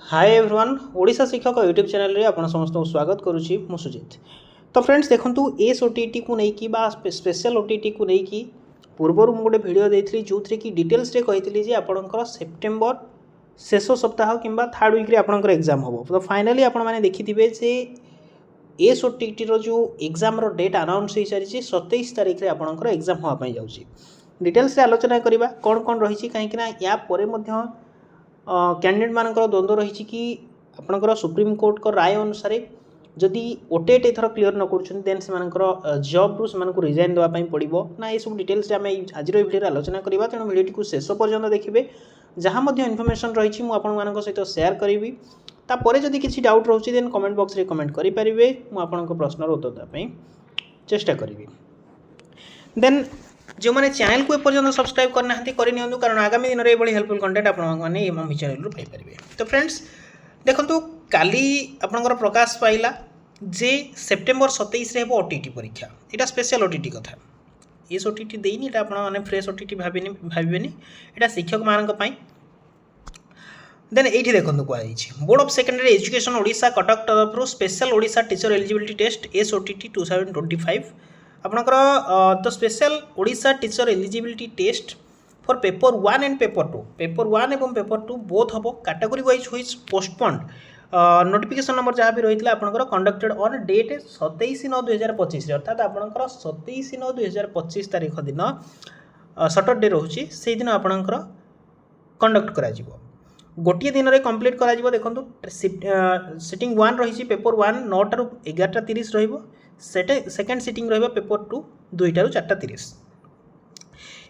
Hi everyone Odisha शिक्षक YouTube channel रे आपण समस्त स्वागत करुच्ची मु सुजित। तो फ्रेंड्स देखंतु एस ओटीटी को लेकिन बा स्पेशल ओटीटी को लेकिन पूर्वर मुझे गोटे भिडियो देती जो थी कि डिटेल्स रे कही जे आपणकर सेप्टेम्बर शेष सप्ताह कि थर्ड वीक रे आपणकर एग्जाम हम। तो फाइनाली आपण मैंने देखिथे जे एस ओटीटी जो एग्जाम रो डेट अनाउंस हो सारी 27 तारिख रे आपणकर एग्जाम होगापाई जाऊँगी। डिटेल्स रे आलोचना करवा कौन कौन रही कहीं या पर कैंडिडेट मानकर द्वंद्व रही कि आपणकर सुप्रीम कोर्ट को राय अनुसार जदि ओटेट एथर क्लीयर न कर जॉब रु से रिजाइन देवाई पड़ो ना ये सब डिटेल्स आम आज भिडियो आलोचना करवा। तेणु भिडियो को शेष पर्यंत देखिए जहाँ इनफर्मेशन रही मुझे सहित सेयार करी। तापर जदि किसी डाउट रोचे देन कमेंट बॉक्स रे कमेंट करेंगे मुझे प्रश्नर उत्तर देवाई चेष्टा करी। देन जो मैंने चैनल को एपर्यंत सब्सक्राइब करना करनी कारण आगामी दिन में ये हेल्पफुल कंटेंट आपने मो चैनल पाइपर। तो फ्रेंड्स देखो काली आपंकर प्रकाश पाइला जे सेप्टेम्बर 27 रे ओटीटी परीक्षा यहाँ स्पेशल ओटीटी कथा एस ओटीटी देनी आपने फ्रेश ओटीटी भावे यहाँ शिक्षक मानी। देन ये देखो कहुई board of secondary education Odisha Cuttack तरफ special Odisha teacher eligibility test S OTT 2025 आपणकर the special Odisha teacher eligibility test for paper 1 and paper 2 paper 1 एवं पेपर 2 बोथ हम कैटेगरी वाइज हुई पोस्टपोन्ड नोटिफिकेशन नंबर जहाँ भी रही आपंकर कंडक्टेड ऑन डेट 27/9/2025 अर्थात आपंकर 27/9/2025 तारीख दिन सटरडे रोचे से दिन आपंकर कंडक्ट करा गोटे दिन में कंप्लीट करा देखो सिटिंग 1 रही पेपर 1 9 11:30 सेकेंड सिटिंग रहिबा पेपर 2 2 4:30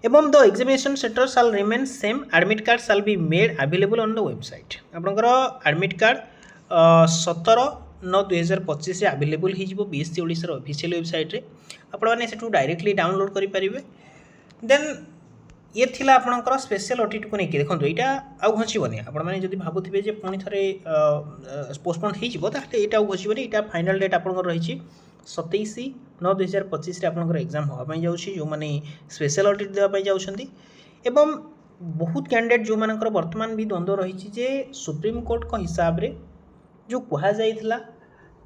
एवं the examination centre shall remain same admit card shall be made available on the website आपंकर एडमिट कार्ड 17/9/2025 अवेलेबल हो बीएससी ओडिशा ऑफिशियल वेबसाइट रे आपने से डायरेक्टली डाउनलोड करेंगे। देन ये थिला आपणकर स्पेशल ओटीटी को लेकिन देखो यहाँ आउ घसीबनी आपने जब भावुवे पुणी थे पोस्टपोन हो घसीबनी यहाँ फाइनाल डेट आपंकर रही 27/9/2025 आपंकर एग्जाम होगापाई जाऊँगी जो मैंने स्पेशल ओटीटी देवाई जाऊँगी। एवं बहुत कैंडिडेट जो मानकर वर्तमान भी द्वंद्व रही जे सुप्रीम कोर्ट को हिसाब रे जो कहुला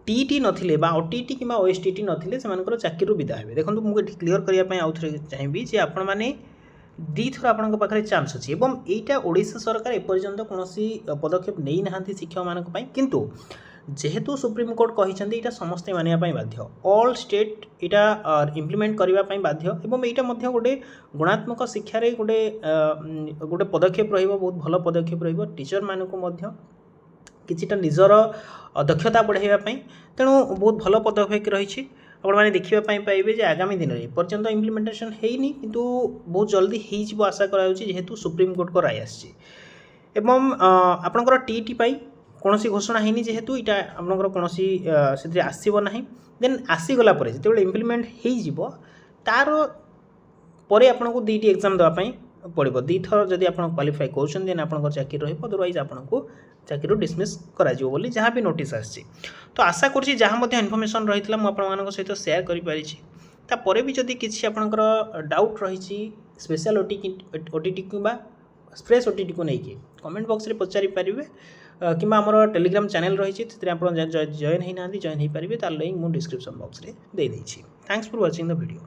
टीटी नथिले बा ओटीटी कि ओएसटीटी नथिले से चाकरी विदा हे। देखो मुझे क्लीयर करने आउ थे चाहिए जे आपण मैंने दी थर आपंक पाखे चान्स अच्छी और यहाँ ओडिशा सरकार एपर्यंत कौन पदक्षेप नहीं ना शिक्षक मानी किंतु जेहेतु सुप्रीम कोर्ट कहते यहाँ समस्ते मानिया बाध्य ऑल स्टेट यहाँ इम्प्लीमेंट करने बाध्य और यहाँ गोटे गुणात्मक शिक्षा गोटे गोटे पदक्षेप बहुत भल पदक्षेप टीचर मानक किछिटा निजर दक्षता बढ़ाइवाई तेणु बहुत भल पदक्षेप रही आपने देखा पाइबे आगामी दिन में पर्यंत इम्प्लीमेंटेशन होनी किंतु बहुत जल्दी हो आशा करेतु सुप्रीम कोर्ट को राय आसी आपंकर टीटी कौन घोषणा होनी जेहेतु यहाँ आपंकर कौन से आसब ना देन आसीगला जो इम्प्लीमेंट हो तार पर आपको दुईटी एग्जाम देवाई पड़ो दी थर जब आप क्वालिफाई कर देन आप चाकरी रही अदरवाइज आपको चाकरी डिसमिस करा बोली जहाँ भी नोटिस आसी। तो आशा करुँची जहाँ इनफर्मेशन रही है सहित सेयार कर भी जदि किसी आपंकर डाउट रही स्पेशल ओटीटी कि फ्रेश ओटीटी को लेकिन कमेंट बॉक्स में पचारि पारे कि आमर टेलीग्राम चैनल रही जॉइन होना जॉइन हो पारे तार लिंक मुझे डिस्क्रिप्शन बॉक्स में दे देछि। Thanks for watching the video.